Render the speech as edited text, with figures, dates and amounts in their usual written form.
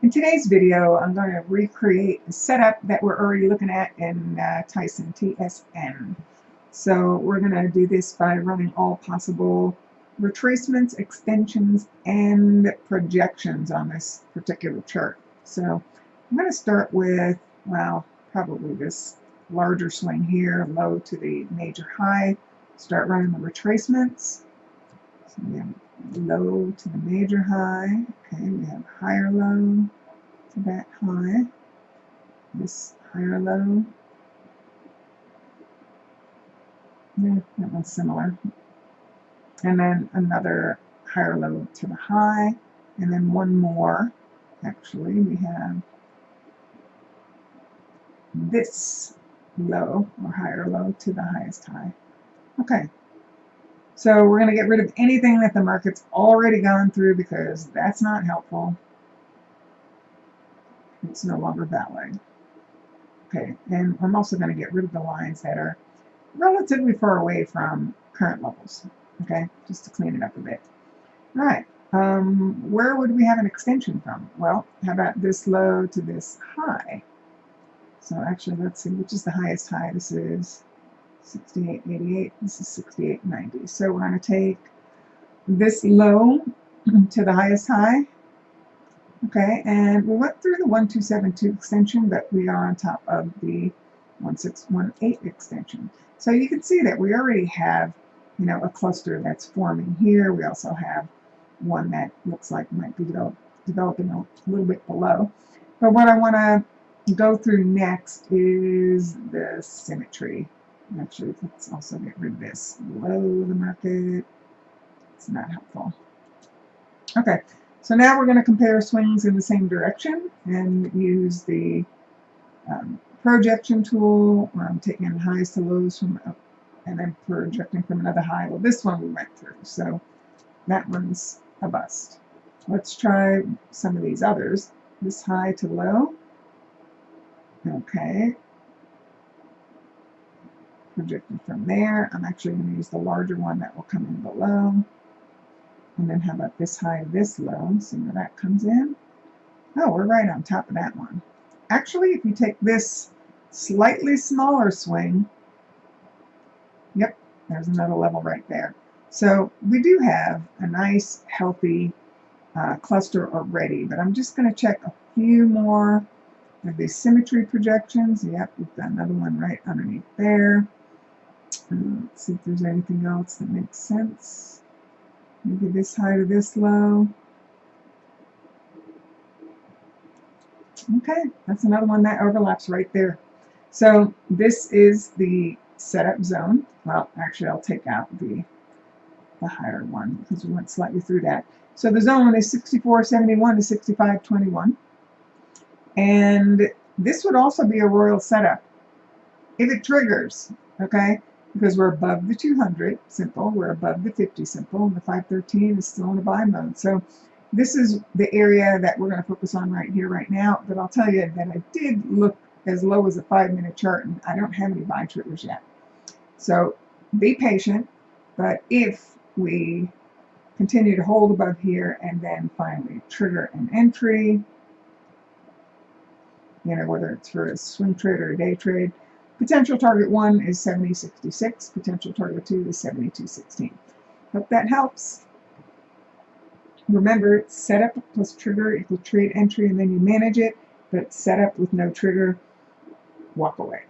In today's video, I'm going to recreate the setup that we're already looking at in TSN. So we're going to do this by running all possible retracements, extensions, and projections on this particular chart. So I'm going to start with, well, probably this larger swing here, low to the major high. Start running the retracements. So we have low to the major high. Okay, we have higher low to that high. This higher low. Yeah, that one's similar. And then another higher low to the high. And then one more. Actually, we have this low or higher low to the highest high. Okay. So we're going to get rid of anything that the market's already gone through because that's not helpful. It's no longer valid. Okay, and I'm also going to get rid of the lines that are relatively far away from current levels. Okay, just to clean it up a bit. All right, where would we have an extension from? Well, how about this low to this high? So actually, let's see, which is the highest high? This is 68.88. This is 68.90. So we're going to take this low to the highest high. Okay, and we went through the 1272 extension, but we are on top of the 1618 extension. So you can see that we already have, a cluster that's forming here. We also have one that looks like might be developing a little bit below. But what I want to go through next is the symmetry. Actually, let's also get rid of this below the market. It's not helpful. Okay, so now we're going to compare swings in the same direction and use the projection tool where I'm taking highs to lows from up and then projecting from another high. Well, this one we went through, so that one's a bust. Let's try some of these others. This high to low. Okay. Projecting from there. I'm actually going to use the larger one that will come in below. And then how about this high, this low? See where that comes in? Oh, we're right on top of that one. Actually, if you take this slightly smaller swing, yep, there's another level right there. So we do have a nice, healthy cluster already, but I'm just going to check a few more of these symmetry projections. Yep, we've got another one right underneath there. Let's see if there's anything else that makes sense. Maybe this high to this low. Okay, that's another one that overlaps right there. So this is the setup zone. Well, actually, I'll take out the higher one because we went slightly through that. So the zone is 64.71 to 65.21. And this would also be a royal setup if it triggers, okay? Because we're above the 200 simple, we're above the 50 simple, and the 513 is still in a buy mode. So this is the area that we're going to focus on right here, right now. But I'll tell you that I did look as low as a 5-minute chart, and I don't have any buy triggers yet. So be patient, but if we continue to hold above here and then finally trigger an entry, whether it's for a swing trade or a day trade, potential target 1 is 70.66, potential target 2 is 72.16. Hope that helps. Remember, setup plus trigger equals trade entry, and then you manage it, but setup with no trigger, walk away.